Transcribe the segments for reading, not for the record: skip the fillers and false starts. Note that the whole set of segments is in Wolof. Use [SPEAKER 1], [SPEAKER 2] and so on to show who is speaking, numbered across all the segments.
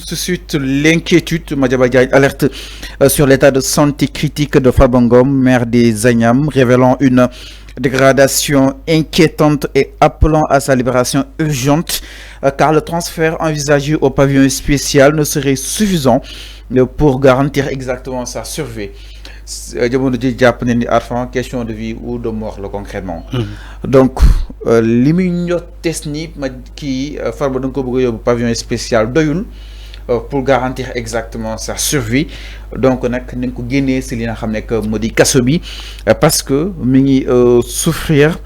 [SPEAKER 1] suscite l'inquiétude. Madiaba Diagne alerte sur l'état de santé critique de Farba Ngom, maire des Agnam, révélant une dégradation inquiétante et appelant à sa libération urgente, car le transfert envisagé au pavillon spécial ne serait suffisant pour garantir exactement sa survie. Question de vie ou de mort concrètement. Donc l'immunité technique qui Farba donc pavillon spécial doyul pour garantir exactement sa survie. Donc on a ko guéné ci li nga xamné que modi kasso bi parce que mi ngi souffrir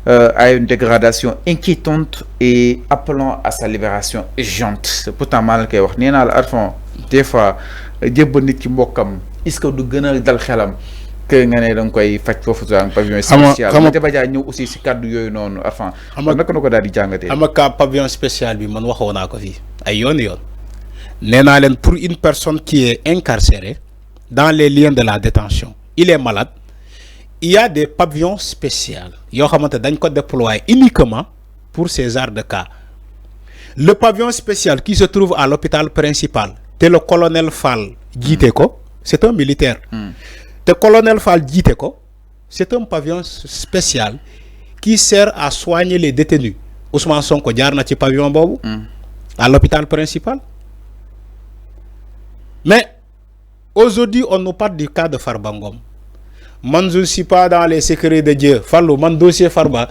[SPEAKER 1] à une dégradation inquiétante et appelant à sa libération urgente. C'est pourtant mal kay wax néna la Arfan des fois jébbal nit ki mbokam est-ce que du gëna dal xelam que nga né dang koy fajj fofu dans pavillon spécial Madiaba Diagne ñëw aussi ci cadre yoyu nonu Arfan naka nako daal di jàngaté
[SPEAKER 2] ka pavillon spécial bi man waxona ko fi ay yoon néna len pour une personne qui est incarcérée dans les liens de la détention, il est malade, il y a des pavillons spéciaux yo xamanté dañ ko déployer uniquement pour ces genres de cas. Le pavillon spécial qui se trouve à l'hôpital principal, c'est le colonel Fall jité ko, c'est un militaire. Le colonel Fall jité ko, c'est un pavillon spécial qui sert à soigner les détenus. Ousmane Sonko jaar na ci pavillon bobu à l'hôpital principal. Mais aujourd'hui, on nous parle du cas de Farba Ngom. Moi, je ne suis pas dans les secrets de Dieu. Fallou, mon dossier Farba,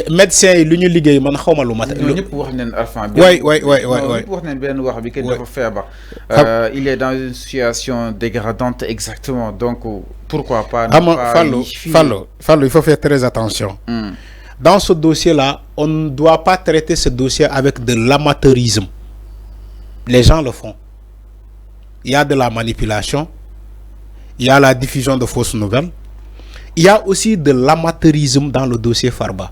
[SPEAKER 2] médecin, l'union ligue, man xawma lu mat.
[SPEAKER 1] Il est dans une situation dégradante exactement. Donc pourquoi pas
[SPEAKER 2] Fallou, il faut faire très attention. Dans ce dossier-là, on ne doit pas traiter ce dossier avec de l'amateurisme. Les gens le font. Il y a de la manipulation, il y a la diffusion de fausses nouvelles, il y a aussi de l'amateurisme dans le dossier Farba.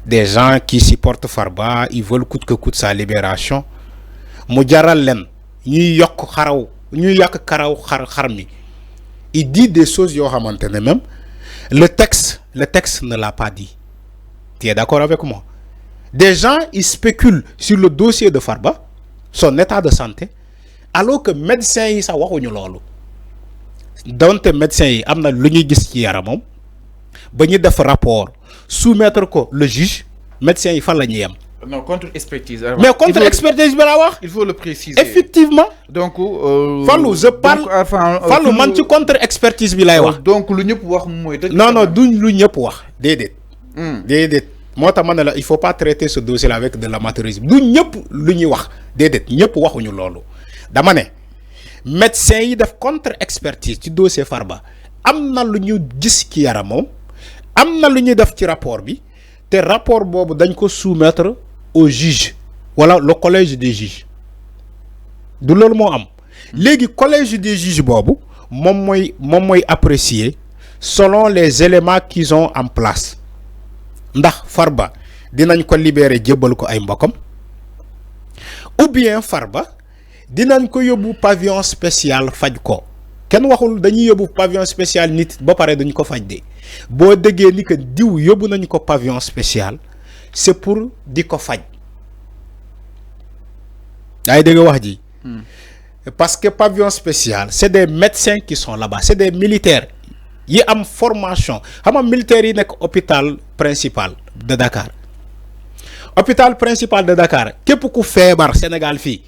[SPEAKER 2] Des gens qui supportent Farba, ils veulent coûte que coûte sa libération. Il dit des choses, même. Le texte ne l'a pas dit. Tu es d'accord avec moi? Des gens, ils spéculent sur le dossier de Farba, son état de santé, alors que médecins yi sa waxuñu lolu donte médecins yi amna luñuy gis ci yaramam bañu def rapport soumettre ko le juge médecins yi fa lañu yam
[SPEAKER 1] non contre expertise
[SPEAKER 2] mais contre expertise bi la wax
[SPEAKER 1] il faut le préciser
[SPEAKER 2] effectivement
[SPEAKER 1] donc
[SPEAKER 2] Fallou je parle Fallou man ci contre expertise bi lay wax
[SPEAKER 1] donc lu ñëpp wax moy
[SPEAKER 2] non duñ lu ñëpp wax dédé mota man la il faut pas traiter ce dossier là avec de l'amateurisme du ñëpp lu ñuy wax dédé ñëpp waxuñu lolu dama né médecin yi def contre expertise ci dossier Farba amna luñu gis ci yaramom amna luñu def ci rapport bi té rapport bobu dañ ko soumettre au juge wala le collège des juges du lolu mo am légui collège des juges bobu mom moy apprécier selon les éléments qu'ils ont en place ndax Farba dinañ ko libérer djébal ko ay mbokam ou bien Farba dinañ ko yóbbu pavillon spécial faj ko kenn waxul dañuy yóbbu pavillon spécial nit ba pare dañ ko faj de boo déggee ni que diw yóbbu nañ ko pavillon spécial c'est pour di ko faj ay dégg wax ji parce que pavillon spécial c'est des médecins qui sont là-bas c'est des militaires yi am formation xam nga militaires yi nekk hôpital principal de Dakar hôpital principal de Dakar képp ku feebar Sénégal fii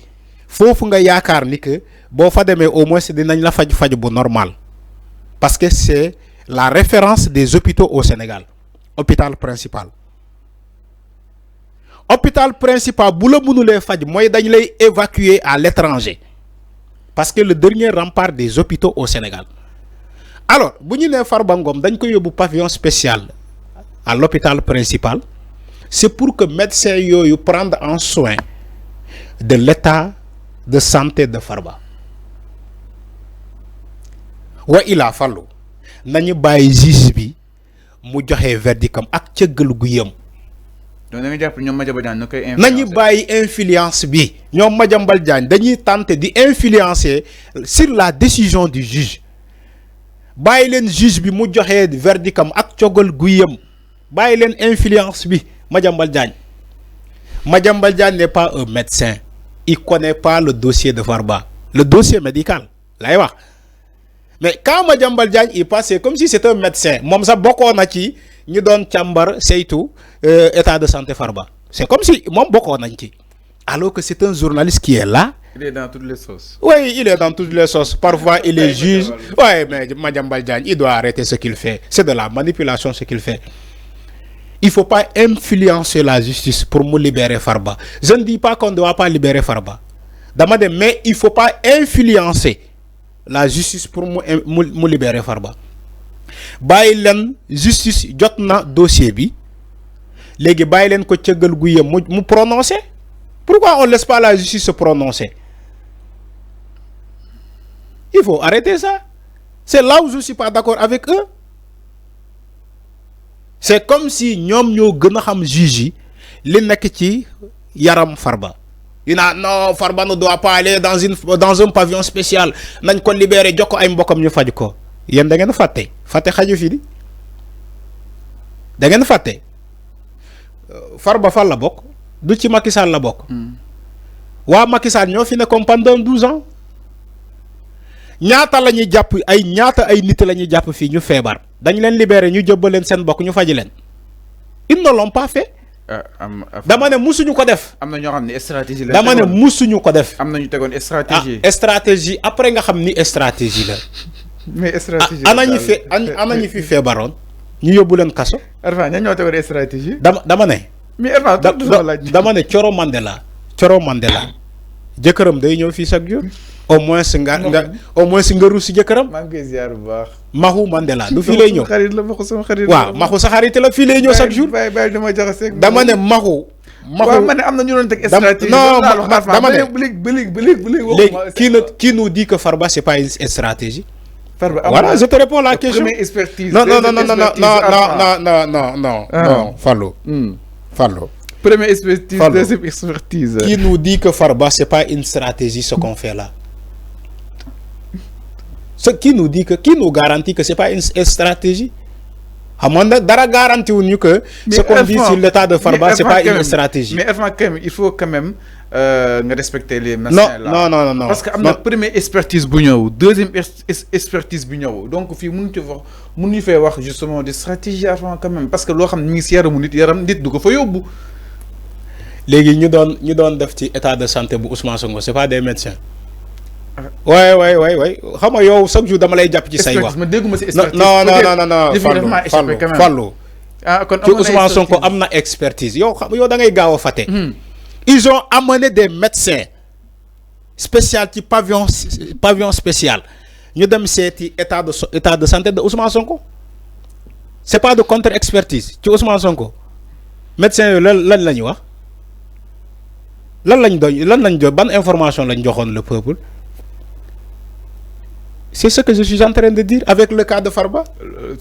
[SPEAKER 2] fofu nga yakar ni que bo fa démé au moins dinañ la faju bu normal parce que c'est la référence des hôpitaux au Sénégal hôpital principal bu la mënulé faj moy dañ lay évacuer à l'étranger parce que le dernier rempart des hôpitaux au Sénégal. Alors bu ñu né Farba Ngom dañ ko yóbbu pavillon spécial à l'hôpital principal c'est pour que médecins yoyu prendre en soin de l'état de santé de Farba. Wa ila Fallou nañu bàyyi juge bi mu joxe verdictam ak cëggal gu yëm.
[SPEAKER 1] donc nga japp ñom Madiaba Diagne koy influencer
[SPEAKER 2] nañu bàyyi influence bi ñom Madiambal Diagne dañuy tenter di influencer sur la décision du juge bàyyi leen juge bi mu joxe verdictam ak cëggal gu yëm bàyyi leen influence bi Madiambal Diagne n'est pas un médecin. il connaît pas le dossier de Farba, le dossier médical là. Mais quand Madiambal Diagne il passe, c'est comme si c'était un médecin. Mom sa bokko na ci ñu doon càmbar saytu état de santé Farba. C'est comme si mom bokko nañ ci. Alors que c'est un journaliste qui est là.
[SPEAKER 1] Il est dans toutes les sauces.
[SPEAKER 2] Oui, il est dans toutes les sauces. Parfois, il est juge. Oui, mais Madiambal Diagne, il doit arrêter ce qu'il fait. C'est de la manipulation ce qu'il fait. Il ne faut pas influencer la justice pour me libérer Farba. Je ne dis pas qu'on ne doit pas libérer Farba. Mais il ne faut pas influencer la justice pour me libérer Farba. Bàyyi justice jot na dossier bi léegi bàyyi leen ko cëggal guye mu prononcer. Pourquoi on ne laisse pas la justice se prononcer? Il faut arrêter ça. C'est là où je ne suis pas d'accord avec eux. C'est comme si ñom ñoo gëna xam juge li nek ci yaram Farba. Il a non, Farba ne doit pas aller dans un pavillon spécial. Nañ ko libérer jox ko ay mbokam ñu faj ko. Yeen da ngeen faté xaju fi di. Da ngeen faté. Farba fa la bok. Du ci Macky Sall la bok. Wa Macky Sall ñoo fi nekkoon pendant 12 ans. Ñaata lañuy japp ay ñaata ay nit lañuy japp fi ñu fébar. Dañ leen libérer ñu jëbbal leen seen bokk ñu faji leen. Ils ne l'ont pas fait. Dama ne musuñu ko def.
[SPEAKER 1] Amna ñoo xamni stratégie la.
[SPEAKER 2] Dama ne musuñu ko def.
[SPEAKER 1] Amna ñu tégon stratégie.
[SPEAKER 2] Stratégie après nga xam ni stratégie la.
[SPEAKER 1] Mais stratégie.
[SPEAKER 2] Anañu fi fébaron. Ñu yóbbu leen kaso.
[SPEAKER 1] Arfa ña ñoo tégon stratégie.
[SPEAKER 2] Dama ne.
[SPEAKER 1] Mais Arfa
[SPEAKER 2] dama ne Coro Mandela. Jëkkëram day ñëw fi chaque jour. Au moins nga russi jëkkëram.
[SPEAKER 1] Maa ngi ziar bu baax.
[SPEAKER 2] Mahou Mandela du fi lay ñëw.
[SPEAKER 1] Xarit la Mahou sama xarit.
[SPEAKER 2] Waaw Mahou sa xarit la fi lay ñëw chaque jour.
[SPEAKER 1] Bay dama jaxase.
[SPEAKER 2] Dama ne Mahou.
[SPEAKER 1] Waaw ma ne am na ñu doon teg stratégie.
[SPEAKER 2] Non dama
[SPEAKER 1] ne
[SPEAKER 2] qui nous dit que Farba c'est pas une stratégie.
[SPEAKER 1] Farba
[SPEAKER 2] voilà, je te réponds à la question.
[SPEAKER 1] Première expertise.
[SPEAKER 2] Non, Fallo.
[SPEAKER 1] Première expertise, deuxième expertise.
[SPEAKER 2] Qui nous dit que Farba c'est pas une stratégie ce qu'on fait là? Qui nous garantit que c'est pas une stratégie? Dara garantit ou que ce qu'on dit sur l'état de Farba c'est pas une stratégie.
[SPEAKER 1] Mais il faut quand même respecter les médecins là.
[SPEAKER 2] Non.
[SPEAKER 1] Parce que la première expertise bu ñëw, deuxième expertise bu ñëw. Donc fi mënu fay wax justement de stratégie avant quand même parce que lo xam ni ci yaramu nit du ko fa yobbu.
[SPEAKER 2] Légui ñu doon def ci état de santé bu Ousmane Sonko c'est pas des médecins. Ouais. Xam nga yow chaque jour dama lay japp ci say wax. Non. Fallo. Ci Ousmane Sonko amna expertise. Yow da ngay gaaw faté. Ils ont amené des médecins spécial ci pavillon spécial. Ñu dem séti état de santé de Ousmane Sonko. C'est pas de contre-expertise ci Ousmane Sonko. Médecins lan lañu wax? Lan lañ do ban information lañ joxone le peuple? C'est ce que je suis en train de dire avec le cas de Farba.
[SPEAKER 1] Le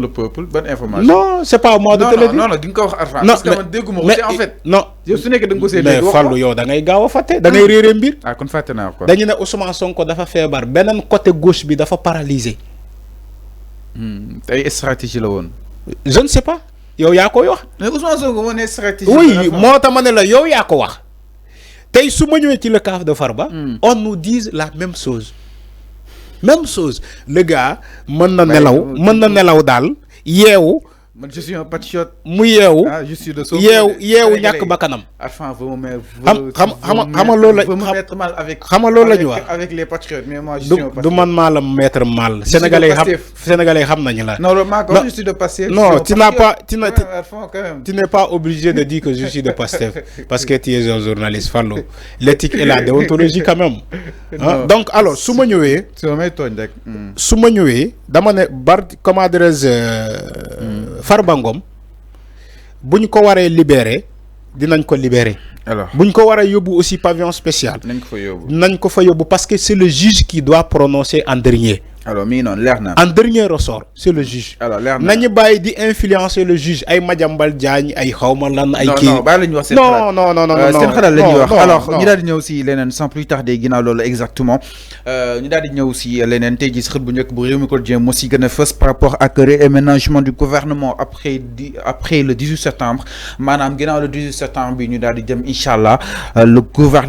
[SPEAKER 1] peuple, bonne information.
[SPEAKER 2] Non, c'est pas à moi de te le dire.
[SPEAKER 1] Non, dis encore Arfa. Parce que mais en fait.
[SPEAKER 2] Non.
[SPEAKER 1] Je suis que vous
[SPEAKER 2] mais Fallou yow da ngay gaaw faté, da ngay réré mbir.
[SPEAKER 1] Ah kon faté na ko.
[SPEAKER 2] Dañu né Ousmane Sonko dafa fébar, benen côté gauche bi dafa paralysé.
[SPEAKER 1] Tay stratégie la won.
[SPEAKER 2] Je ne sais pas. Yow ya ko wax.
[SPEAKER 1] Mais Ousmane Sonko mo né stratégie.
[SPEAKER 2] Oui, moi ta mané la yow ya ko wax. Tay suma ñëwé ci le cas de Farba, on nous dit la même chose. Même chose, le gars, mën na nelaw dal, yeewu.
[SPEAKER 1] Man je suis un patriote.
[SPEAKER 2] Mu yeewu.
[SPEAKER 1] Ah, je suis de Sonko.
[SPEAKER 2] yeewu ñàkk bakkanam.
[SPEAKER 1] Enfin, vous me
[SPEAKER 2] mettre
[SPEAKER 1] mal avec. Avec les patriotes, mais moi je suis un patriote.
[SPEAKER 2] Du man maa la mettre mal. Sénégalais xam nañu la.
[SPEAKER 1] Non, quand je suis de Pastef.
[SPEAKER 2] Non, tu n'es pas obligé de dire que je suis de Pastef parce que tu es un journaliste, Fallo. L'éthique et la déontologie quand même. Hein? Donc alors, su ma ñëwee. Dama ne comment dirais-je Farba Ngom buñ ko waré libérer dinañ ko libérer.
[SPEAKER 1] Alors
[SPEAKER 2] buñ ko waré yóbbu aussi pavillon spécial.
[SPEAKER 1] Nañ ko fa yóbbu
[SPEAKER 2] parce que c'est le juge qui doit prononcer en dernier.
[SPEAKER 1] alors mi non leer na.
[SPEAKER 2] En dernier ressort c'est le juge.
[SPEAKER 1] alors leer na
[SPEAKER 2] nañu bàyyi di influencer le juge ay Madiambal Diagne ay xawma lan ay kii.
[SPEAKER 1] non bàyyi la ñu wax seen
[SPEAKER 2] xalaat non
[SPEAKER 1] seen xalaat la ñuy wax. alors ñu daal di ñëw si leneen sans plus tarder ginnaaw loolu exactement ñu daal di ñëw si leneen tey jii si xët bu njëkk bu réew mi quotidien moo si gën a fës par rapport ak réaménagement du gouvernement après le 18 septembre maanaam ginnaaw le 18 septembre bi ñu daal di jëm incha allah le gouvernement.